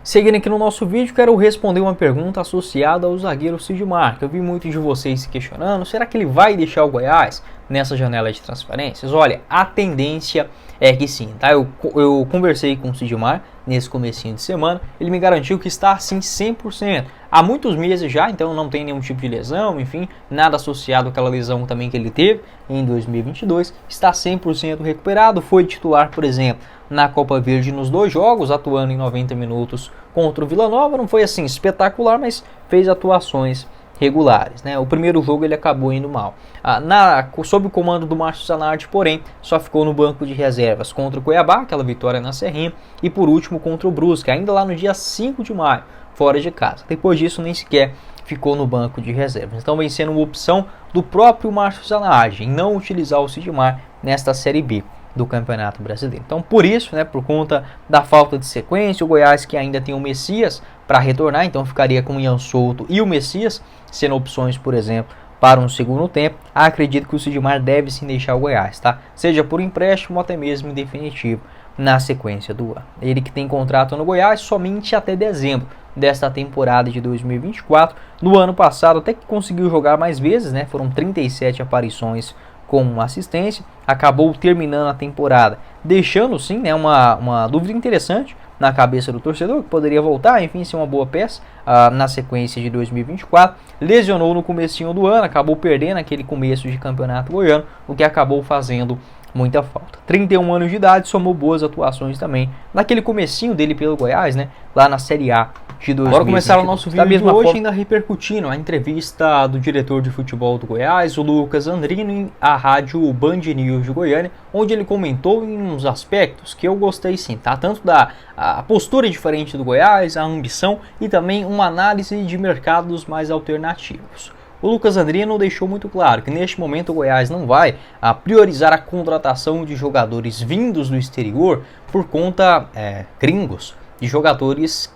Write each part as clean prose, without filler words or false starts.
Seguindo aqui no nosso vídeo, quero responder uma pergunta associada ao zagueiro Sidmar, que eu vi muitos de vocês se questionando, será que ele vai deixar o Goiás nessa janela de transferências? Olha, a tendência é que sim, tá? Eu conversei com o Sidmar nesse comecinho de semana, ele me garantiu que está assim 100%. Há muitos meses já, então não tem nenhum tipo de lesão, enfim, nada associado àquela lesão também que ele teve em 2022, está 100% recuperado, foi titular, por exemplo, na Copa Verde nos 2 jogos, atuando em 90 minutos contra o Vila Nova, não foi assim espetacular, mas fez atuações regulares, né? O primeiro jogo ele acabou indo mal. Sob o comando do Márcio Zanardi, porém, só ficou no banco de reservas contra o Cuiabá, aquela vitória na Serrinha, e por último contra o Brusque, ainda lá no dia 5 de maio, fora de casa. Depois disso, nem sequer ficou no banco de reservas. Então vem sendo uma opção do próprio Márcio Zanardi em não utilizar o Sidmar nesta Série B do Campeonato Brasileiro. Então, por isso, né, por conta da falta de sequência, o Goiás que ainda tem o Messias para retornar, então ficaria com o Ian Souto e o Messias, sendo opções, por exemplo, para um segundo tempo. Acredito que o Sidmar deve sim deixar o Goiás, tá? Seja por empréstimo ou até mesmo em definitivo na sequência do ano. Ele que tem contrato no Goiás somente até dezembro desta temporada de 2024. No ano passado até que conseguiu jogar mais vezes, né? Foram 37 aparições com assistência, acabou terminando a temporada, deixando sim, né, uma dúvida interessante na cabeça do torcedor, que poderia voltar, enfim, ser uma boa peça na sequência de 2024, lesionou no comecinho do ano, acabou perdendo aquele começo de campeonato goiano, o que acabou fazendo muita falta. 31 anos de idade, somou boas atuações também naquele comecinho dele pelo Goiás, né, lá na Série A de 2022. Bora começar o nosso vídeo de hoje ainda repercutindo a entrevista do diretor de futebol do Goiás, o Lucas Andrino, à rádio Band News de Goiânia, onde ele comentou em uns aspectos que eu gostei sim, tá? Tanto da postura diferente do Goiás, a ambição e também uma análise de mercados mais alternativos. O Lucas Andrino deixou muito claro que neste momento o Goiás não vai priorizar a contratação de jogadores vindos do exterior por conta gringos, de jogadores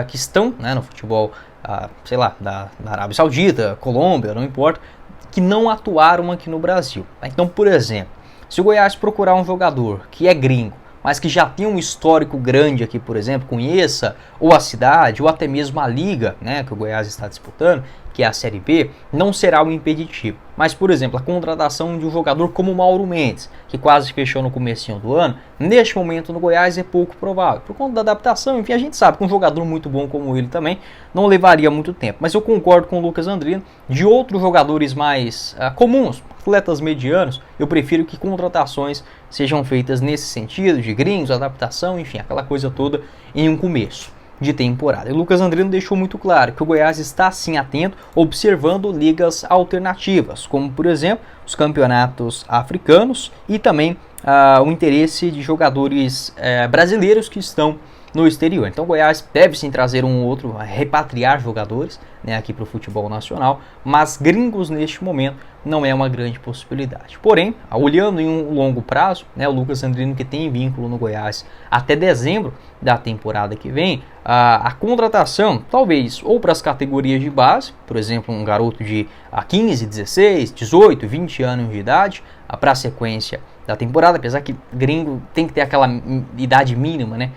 que estão, né, no futebol, sei lá, da Arábia Saudita, Colômbia, não importa, que não atuaram aqui no Brasil. Então, por exemplo, se o Goiás procurar um jogador que é gringo, mas que já tem um histórico grande aqui, por exemplo, conheça ou a cidade, ou até mesmo a liga, né, que o Goiás está disputando, que é a Série B, não será um impeditivo. Mas, por exemplo, a contratação de um jogador como o Mauro Mendes, que quase fechou no comecinho do ano, neste momento no Goiás é pouco provável. Por conta da adaptação, enfim, a gente sabe que um jogador muito bom como ele também não levaria muito tempo. Mas eu concordo com o Lucas Andrino, de outros jogadores mais comuns, atletas medianos, eu prefiro que contratações sejam feitas nesse sentido, de gringos, adaptação, enfim, aquela coisa toda em um começo de temporada. E o Lucas Andrino deixou muito claro que o Goiás está sim atento, observando ligas alternativas, como por exemplo os campeonatos africanos e também o interesse de jogadores brasileiros que estão no exterior. Então o Goiás deve sim trazer um ou outro, repatriar jogadores, né, aqui para o futebol nacional, mas gringos neste momento não é uma grande possibilidade. Porém, olhando em um longo prazo, né, o Lucas Andrino que tem vínculo no Goiás até dezembro da temporada que vem, a contratação talvez ou para as categorias de base, por exemplo, um garoto de 15, 16, 18, 20 anos de idade, para a sequência da temporada, apesar que gringo tem que ter aquela idade mínima, né,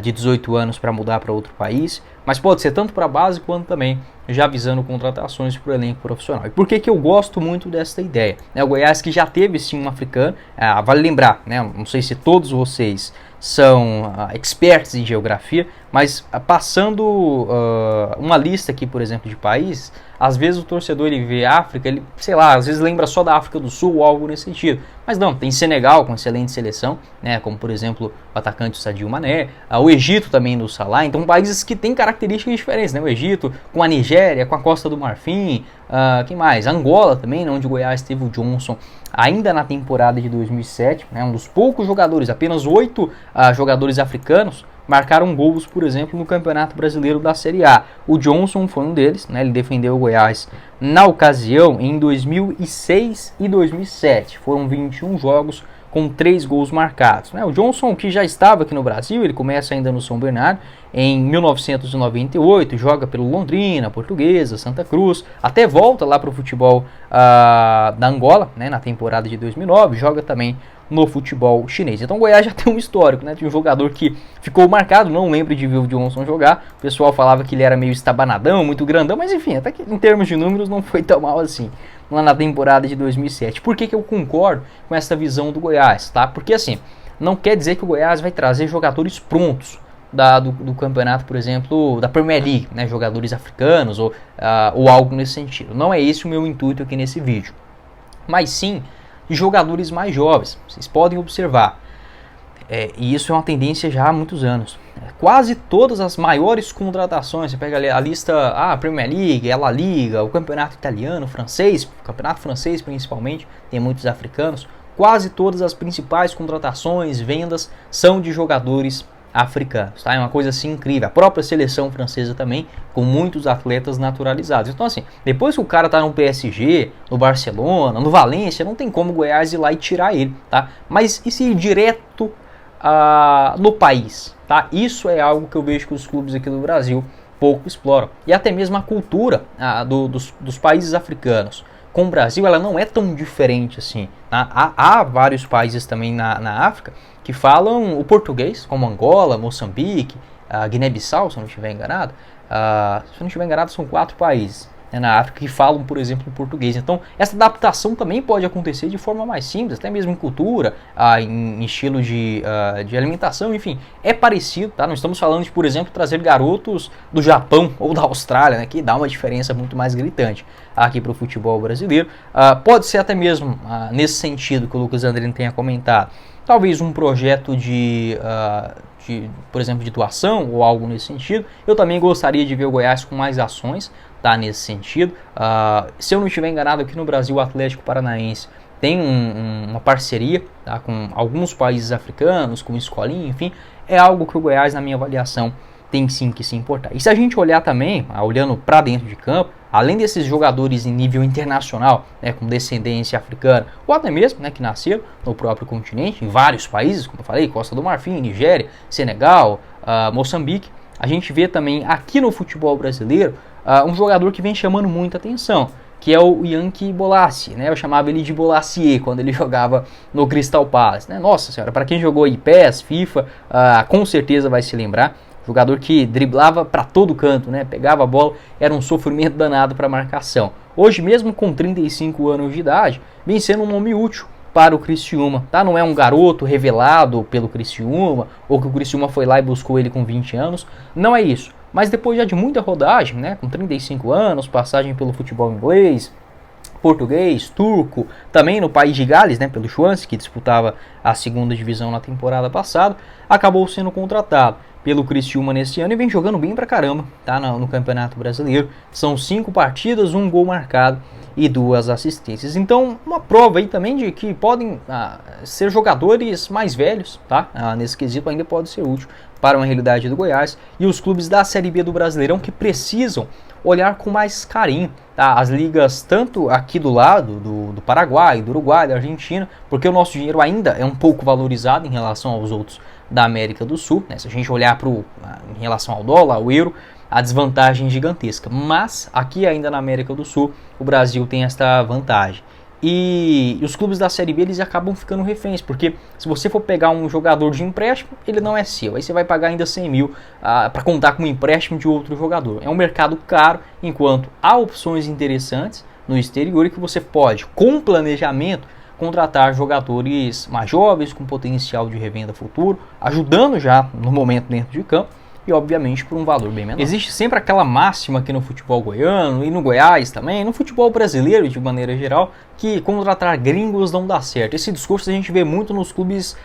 de 18 anos para mudar para outro país, mas pode ser tanto para a base quanto também já visando contratações para o elenco profissional. E por que que eu gosto muito dessa ideia? O Goiás que já teve sim um africano, vale lembrar, né, não sei se todos vocês são experts em geografia, mas passando uma lista aqui, por exemplo, de países, às vezes o torcedor ele vê África, ele, sei lá, às vezes lembra só da África do Sul ou algo nesse sentido. Mas não, tem Senegal com excelente seleção, né, como por exemplo o atacante Sadio Mané, o Egito também do Salah, então países que têm características diferentes, né, o Egito com a Nigéria, com a Costa do Marfim, quem mais? Angola também, né, onde o Goiás teve o Johnson ainda na temporada de 2007, né, um dos poucos jogadores, apenas 8 jogadores africanos marcaram gols, por exemplo, no Campeonato Brasileiro da Série A. O Johnson foi um deles, né? Ele defendeu o Goiás na ocasião em 2006 e 2007. Foram 21 jogos com 3 gols marcados, né? O Johnson, que já estava aqui no Brasil, ele começa ainda no São Bernardo em 1998, joga pelo Londrina, Portuguesa, Santa Cruz, até volta lá para o futebol da Angola, né, na temporada de 2009, joga também no futebol chinês. Então o Goiás já tem um histórico, né? Tinha um jogador que ficou marcado, não lembro de ver o Johnson jogar. O pessoal falava que ele era meio estabanadão, muito grandão, mas enfim, até que em termos de números não foi tão mal assim, lá na temporada de 2007. Por que eu concordo com essa visão do Goiás, tá? Porque assim, não quer dizer que o Goiás vai trazer jogadores prontos do campeonato, por exemplo, da Premier League, né? Jogadores africanos ou algo nesse sentido. Não é esse o meu intuito aqui nesse vídeo, mas sim de jogadores mais jovens. Vocês podem observar, e isso é uma tendência já há muitos anos. Quase todas as maiores contratações, você pega ali a lista, a Premier League, a La Liga, o campeonato italiano, francês, o campeonato francês principalmente, tem muitos africanos. Quase todas as principais contratações, vendas, são de jogadores africanos, tá? É uma coisa assim incrível. A própria seleção francesa também, com muitos atletas naturalizados. Então assim, depois que o cara tá no PSG, no Barcelona, no Valência, não tem como o Goiás ir lá e tirar ele, tá? Mas e se ir direto no país, tá? Isso é algo que eu vejo que os clubes aqui do Brasil pouco exploram. E até mesmo a cultura dos países africanos com o Brasil, ela não é tão diferente assim, tá? Há vários países também na África que falam o português, como Angola, Moçambique, Guiné-Bissau, se eu não estiver enganado. Se eu não estiver enganado, são 4 países, né, na África que falam, por exemplo, o português. Então, essa adaptação também pode acontecer de forma mais simples, até mesmo em cultura, em estilo de alimentação, enfim, é parecido, tá? Não estamos falando de, por exemplo, trazer garotos do Japão ou da Austrália, né, que dá uma diferença muito mais gritante aqui para o futebol brasileiro. Pode ser até mesmo nesse sentido que o Lucas Andrino tenha comentado, talvez um projeto por exemplo, de doação ou algo nesse sentido. Eu também gostaria de ver o Goiás com mais ações, tá, nesse sentido. Se eu não estiver enganado, aqui no Brasil o Atlético Paranaense tem uma parceria, tá, com alguns países africanos, com escolinha, enfim, é algo que o Goiás, na minha avaliação, tem sim que se importar. E se a gente olhar também, olhando para dentro de campo, além desses jogadores em nível internacional, né, com descendência africana, ou até mesmo, né, que nasceram no próprio continente, em vários países, como eu falei, Costa do Marfim, Nigéria, Senegal, Moçambique, a gente vê também aqui no futebol brasileiro um jogador que vem chamando muita atenção, que é o Yanky Bolasie, né? Eu chamava ele de Bolasie quando ele jogava no Crystal Palace, né? Nossa senhora, para quem jogou aí PES, FIFA, com certeza vai se lembrar. Jogador que driblava para todo canto, né? Pegava a bola, era um sofrimento danado para marcação. Hoje, mesmo com 35 anos de idade, vem sendo um nome útil para o Criciúma, tá? Não é um garoto revelado pelo Criciúma, ou que o Criciúma foi lá e buscou ele com 20 anos. Não é isso. Mas depois já de muita rodagem, né? Com 35 anos, passagem pelo futebol inglês, português, turco, também no país de Gales, né? Pelo Swansea, que disputava a segunda divisão na temporada passada, acabou sendo contratado pelo Criciúma nesse ano e vem jogando bem pra caramba, tá, no Campeonato Brasileiro. São 5 partidas, 1 gol marcado e 2 assistências. Então, uma prova aí também de que podem ser jogadores mais velhos, tá? Nesse quesito ainda pode ser útil para uma realidade do Goiás e os clubes da Série B do Brasileirão que precisam olhar com mais carinho, tá? As ligas tanto aqui do lado do Paraguai, do Uruguai, da Argentina, porque o nosso dinheiro ainda é um pouco valorizado em relação aos outros da América do Sul, né? Se a gente olhar em relação ao dólar, ao euro, a desvantagem é gigantesca. Mas aqui ainda na América do Sul, o Brasil tem esta vantagem. E os clubes da Série B eles acabam ficando reféns, porque se você for pegar um jogador de empréstimo, ele não é seu. Aí você vai pagar ainda 100 mil para contar com um empréstimo de outro jogador. É um mercado caro, enquanto há opções interessantes no exterior e que você pode, com planejamento, contratar jogadores mais jovens, com potencial de revenda futuro, ajudando já no momento dentro de campo e obviamente por um valor bem menor. Existe sempre aquela máxima aqui no futebol goiano e no Goiás também, no futebol brasileiro de maneira geral, que contratar gringos não dá certo. Esse discurso a gente vê muito nos clubes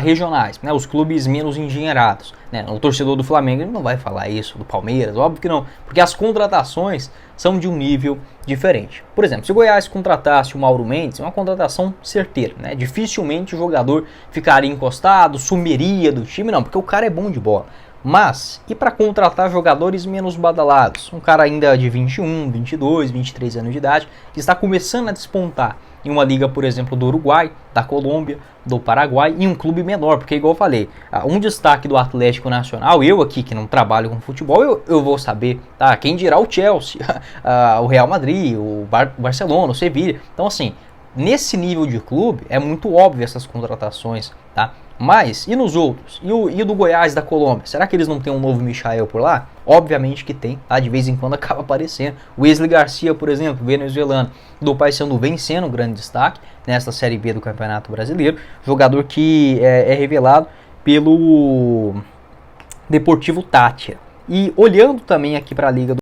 regionais, né, os clubes menos engenheirados, né? O torcedor do Flamengo ele não vai falar isso, do Palmeiras, óbvio que não, porque as contratações são de um nível diferente. Por exemplo, se o Goiás contratasse o Mauro Mendes, é uma contratação certeira, né? Dificilmente o jogador ficaria encostado, sumiria do time, não, porque o cara é bom de bola. Mas, e para contratar jogadores menos badalados? Um cara ainda de 21, 22, 23 anos de idade, que está começando a despontar em uma liga, por exemplo, do Uruguai, da Colômbia, do Paraguai, em um clube menor, porque igual eu falei, um destaque do Atlético Nacional, eu aqui que não trabalho com futebol, eu vou saber, tá? Quem dirá o Chelsea, o Real Madrid, o Barcelona, o Sevilla. Então assim, nesse nível de clube é muito óbvio essas contratações, tá? Mas, e nos outros? E o do Goiás, da Colômbia? Será que eles não tem um novo Michael por lá? Obviamente que tem, tá? De vez em quando acaba aparecendo. O Wesley Garcia, por exemplo, venezuelano, do Paysandu, vem sendo um grande destaque nesta Série B do Campeonato Brasileiro. Jogador que é revelado pelo Deportivo Táchira. E olhando também aqui para a Liga do